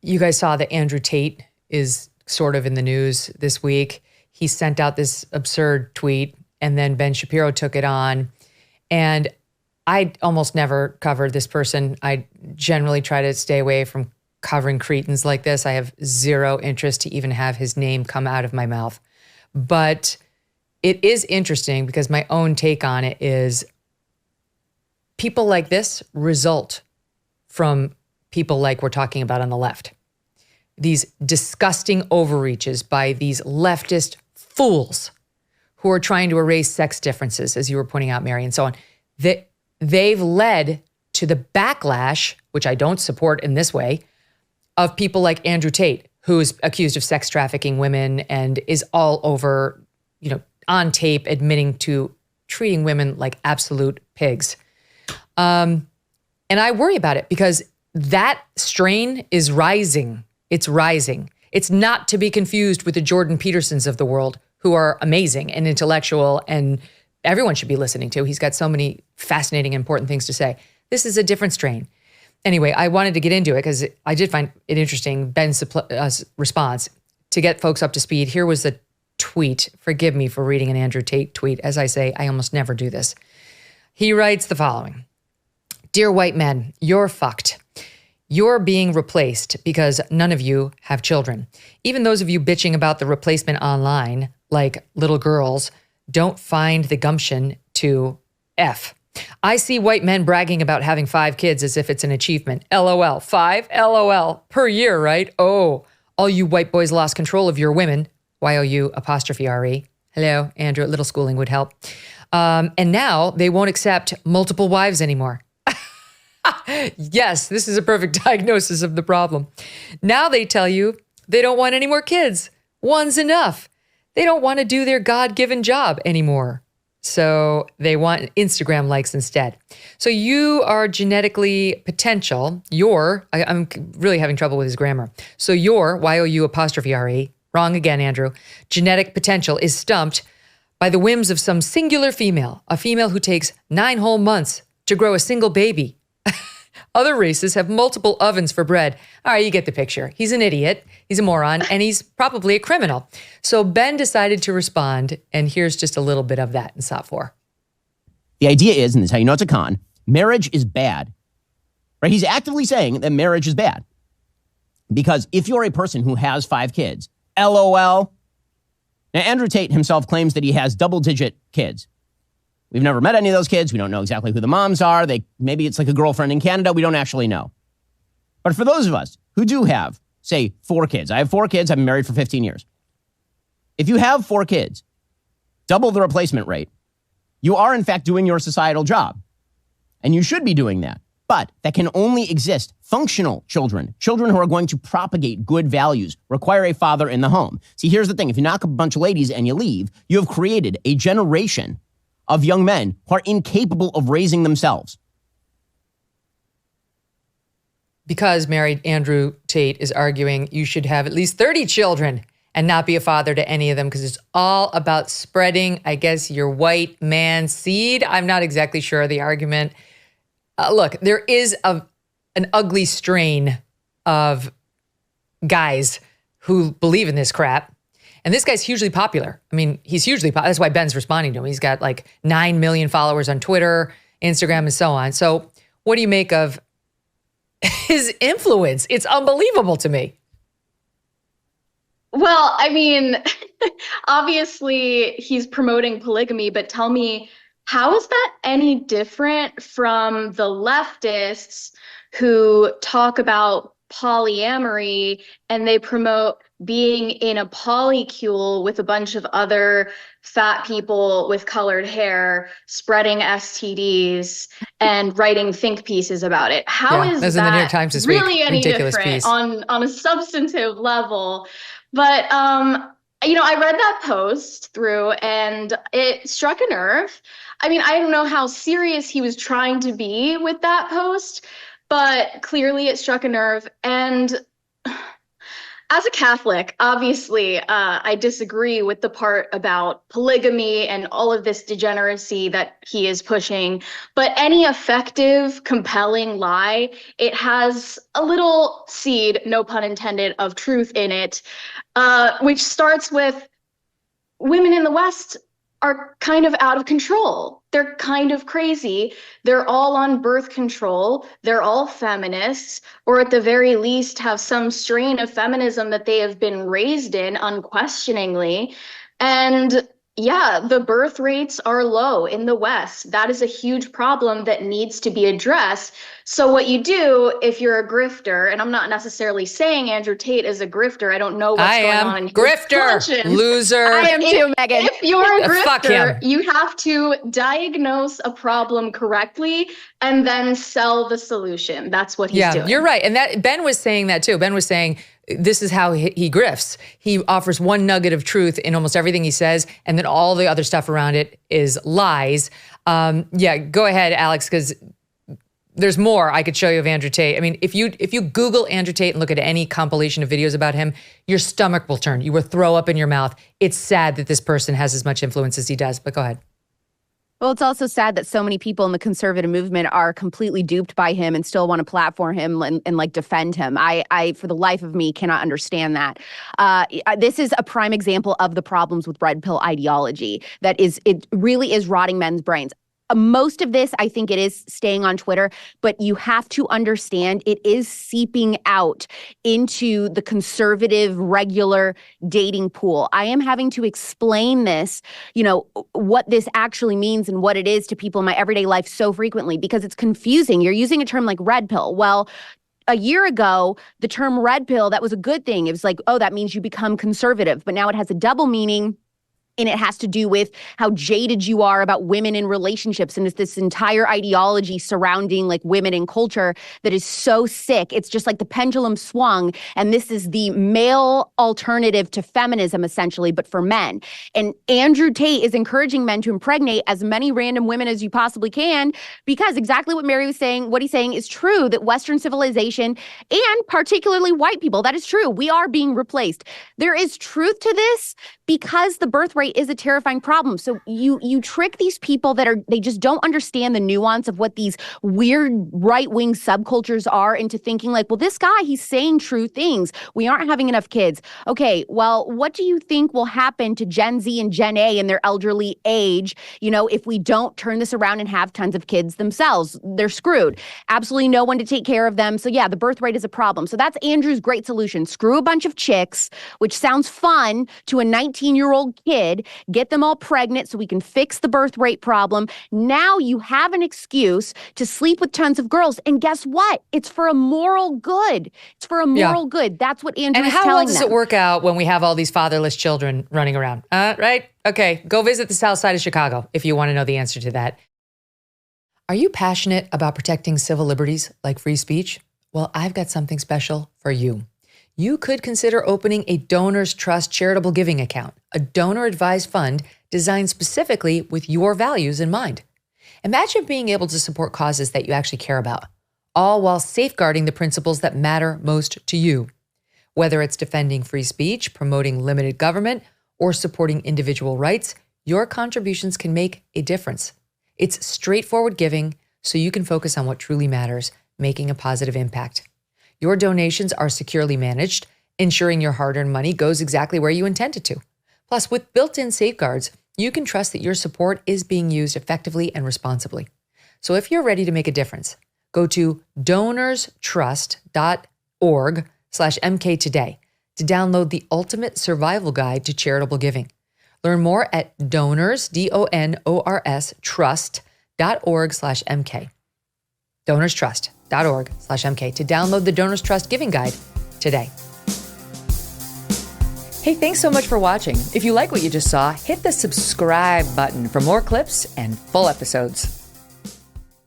You guys saw that Andrew Tate is sort of in the news this week. He sent out this absurd tweet, and then Ben Shapiro took it on. And I almost never cover this person. I generally try to stay away from covering cretins like this. I have zero interest to even have his name come out of my mouth. But it is interesting because my own take on it is people like this result from people like we're talking about on the left. These disgusting overreaches by these leftist fools who are trying to erase sex differences, as you were pointing out, Mary, and so on. They've led to the backlash, which I don't support in this way, of people like Andrew Tate, who is accused of sex trafficking women and is all over, on tape admitting to treating women like absolute pigs. And I worry about it because that strain is rising. It's rising. It's not to be confused with the Jordan Petersons of the world, who are amazing and intellectual and everyone should be listening to. He's got so many fascinating, important things to say. This is a different strain. Anyway, I wanted to get into it because I did find it interesting, Ben's response. To get folks up to speed, here was the tweet. Forgive me for reading an Andrew Tate tweet. As I say, I almost never do this. He writes the following. Dear white men, you're fucked. You're being replaced because none of you have children. Even those of you bitching about the replacement online, like little girls, don't find the gumption to F. I see white men bragging about having 5 kids as if it's an achievement. LOL. 5? LOL. Per year, right? Oh, all you white boys lost control of your women. YOU''RE. Hello, Andrew. A little schooling would help. And now they won't accept multiple wives anymore. Yes, this is a perfect diagnosis of the problem. Now they tell you they don't want any more kids. One's enough. They don't want to do their God-given job anymore. So they want Instagram likes instead. So you are genetically potential. I'm really having trouble with his grammar. So your, YOU''RE, wrong again, Andrew, genetic potential is stumped by the whims of some singular female, a female who takes 9 whole months to grow a single baby. Other races have multiple ovens for bread. All right, you get the picture. He's an idiot, he's a moron, and he's probably a criminal. So Ben decided to respond, and here's just a little bit of that in SOT 4. The idea is, and this is how you know it's a con, marriage is bad. Right? He's actively saying that marriage is bad. Because if you're a person who has 5 kids, LOL. Now, Andrew Tate himself claims that he has double-digit kids. We've never met any of those kids. We don't know exactly who the moms are. Maybe it's like a girlfriend in Canada. We don't actually know. But for those of us who do have, say, 4 kids. I have 4 kids. I've been married for 15 years. If you have 4 kids, double the replacement rate, you are, in fact, doing your societal job. And you should be doing that. But that can only exist functional children who are going to propagate good values, require a father in the home. See, here's the thing. If you knock up a bunch of ladies and you leave, you have created a generation of young men who are incapable of raising themselves. Because married Andrew Tate is arguing you should have at least 30 children and not be a father to any of them because it's all about spreading, I guess, your white man seed. I'm not exactly sure of the argument. Look, there is an ugly strain of guys who believe in this crap. And this guy's hugely popular. I mean, he's hugely popular. That's why Ben's responding to him. He's got like 9 million followers on Twitter, Instagram, and so on. So what do you make of his influence? It's unbelievable to me. Well, I mean, obviously he's promoting polygamy, but tell me, how is that any different from the leftists who talk about polyamory and they promote being in a polycule with a bunch of other fat people with colored hair, spreading STDs and writing think pieces about it? How is that in the New York Times this really week. any Ridiculous different piece. on a substantive level? But I read that post through and it struck a nerve. I mean, I don't know how serious he was trying to be with that post, but clearly it struck a nerve. And As a Catholic, obviously, I disagree with the part about polygamy and all of this degeneracy that he is pushing. But any effective, compelling lie, it has a little seed, no pun intended, of truth in it, which starts with women in the West are kind of out of control. They're kind of crazy. They're all on birth control. They're all feminists, or at the very least have some strain of feminism that they have been raised in unquestioningly. And yeah, the birth rates are low in the West. That is a huge problem that needs to be addressed. So what you do if you're a grifter, and I'm not necessarily saying Andrew Tate is a grifter. I don't know what's going on in his grifter, loser. I am too, Megyn. If you're a Fuck grifter, him. you have to diagnose a problem correctly and then sell the solution. That's what he's doing. You're right. And that Ben was saying that too. Ben was saying this is how he grifts. He offers one nugget of truth in almost everything he says, and then all the other stuff around it is lies. Go ahead, Alex, because there's more I could show you of Andrew Tate. I mean, if you Google Andrew Tate and look at any compilation of videos about him, your stomach will turn. You will throw up in your mouth. It's sad that this person has as much influence as he does, but go ahead. Well, it's also sad that so many people in the conservative movement are completely duped by him and still want to platform him and like defend him. I, for the life of me, cannot understand that. This is a prime example of the problems with red pill ideology. It really is rotting men's brains. Most of this, I think it is staying on Twitter, but you have to understand it is seeping out into the conservative, regular dating pool. I am having to explain this, what this actually means and what it is to people in my everyday life so frequently because it's confusing. You're using a term like red pill. Well, a year ago, the term red pill, that was a good thing. It was like, oh, that means you become conservative. But now it has a double meaning. And it has to do with how jaded you are about women in relationships. And it's this entire ideology surrounding like women in culture that is so sick. It's just like the pendulum swung. And this is the male alternative to feminism, essentially, but for men. And Andrew Tate is encouraging men to impregnate as many random women as you possibly can, because exactly what Mary was saying, what he's saying is true, that Western civilization and particularly white people, that is true. We are being replaced. There is truth to this because the birth rate is a terrifying problem. So you trick these people they just don't understand the nuance of what these weird right-wing subcultures are into thinking like, well, this guy, he's saying true things. We aren't having enough kids. Okay, well, what do you think will happen to Gen Z and Gen A in their elderly age, if we don't turn this around and have tons of kids themselves? They're screwed. Absolutely no one to take care of them. So yeah, the birth rate is a problem. So that's Andrew's great solution. Screw a bunch of chicks, which sounds fun to a 19-year-old kid, get them all pregnant so we can fix the birth rate problem. Now you have an excuse to sleep with tons of girls. And guess what? It's for a moral good. It's for a moral good. That's what Andrew is telling them. And how well does it work out when we have all these fatherless children running around? Right? Okay, go visit the south side of Chicago if you want to know the answer to that. Are you passionate about protecting civil liberties like free speech? Well, I've got something special for you. You could consider opening a Donors Trust charitable giving account, a donor-advised fund designed specifically with your values in mind. Imagine being able to support causes that you actually care about, all while safeguarding the principles that matter most to you. Whether it's defending free speech, promoting limited government, or supporting individual rights, your contributions can make a difference. It's straightforward giving, so you can focus on what truly matters, making a positive impact. Your donations are securely managed, ensuring your hard-earned money goes exactly where you intend it to. Plus, with built-in safeguards, you can trust that your support is being used effectively and responsibly. So if you're ready to make a difference, go to donorstrust.org/MK today to download the ultimate survival guide to charitable giving. Learn more at donors, DONORS, trust.org/MK. donorstrust.org/MK to download the Donors Trust Giving Guide today. Hey, thanks so much for watching. If you like what you just saw, hit the subscribe button for more clips and full episodes.